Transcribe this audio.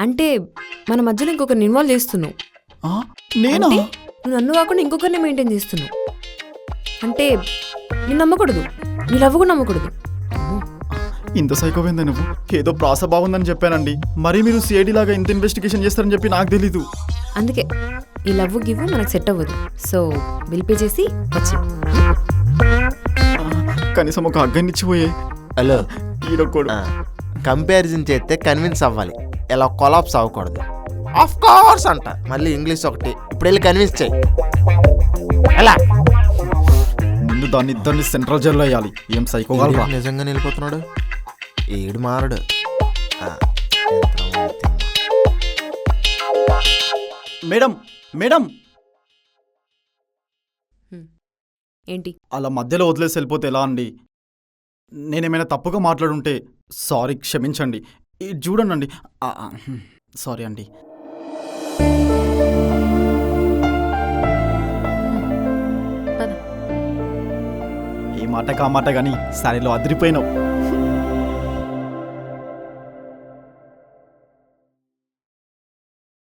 అంటే మన మధ్యలో ఇంకొకరిని ఇన్వాల్వ్ చేస్తున్నావు. నేనా? అంటే నువ్వు నన్ను కాకుండా ఇంకొకరిని మెయింటైన్ చేస్తున్నావు. అంటే నేను నమ్మకూడదు, నీ లవ్ కూడా నమ్మకూడదు. ఇంత సైకోపోయిందా నువ్వు? ఏదో ప్రాస బాగుందని చెప్పానండి, మరి మీరు సిఐడి లాగా ఇంత ఇన్వెస్టిగేషన్ చేస్తారని చెప్పి నాకు తెలీదు. అందుకే ఈ లవ్ గివ్ మనకు సెట్ అవ్వదు. సో బిల్ పే చేసి వచ్చి కనీసం ఒక అగ్గనిచ్చిపోయే. హలో, ఈడొక్కడు కంపారిజన్ చేస్తే కన్విన్స్ అవ్వాలి, ఇలా కొలాప్స్ అవ్వకూడదు. ఆఫ్ కోర్స్ అంట, మళ్ళీ ఇంగ్లీష్ ఒకటి. ఇప్పుడు వెళ్ళి కన్విన్స్ చేయి. ఎలా ముందు దాన్ని ఇద్దరిని సెంట్రల్ జైల్లో వేయాలి. ఏం సైకోగలరా? నిజంగా వెళ్ళిపోతున్నాడు, ఏడు మారడు. మేడం మేడం, ఏంటి? అలా మధ్యలో వదిలేసి వెళ్ళిపోతే ఎలా అండి? నేనేమైనా తప్పుగా మాట్లాడుంటే సారీ, క్షమించండి. ఇది చూడండి. సారీ అండి. పద. ఈ మాట కా మాట కానీ సారీలో అదిరిపోయినావు.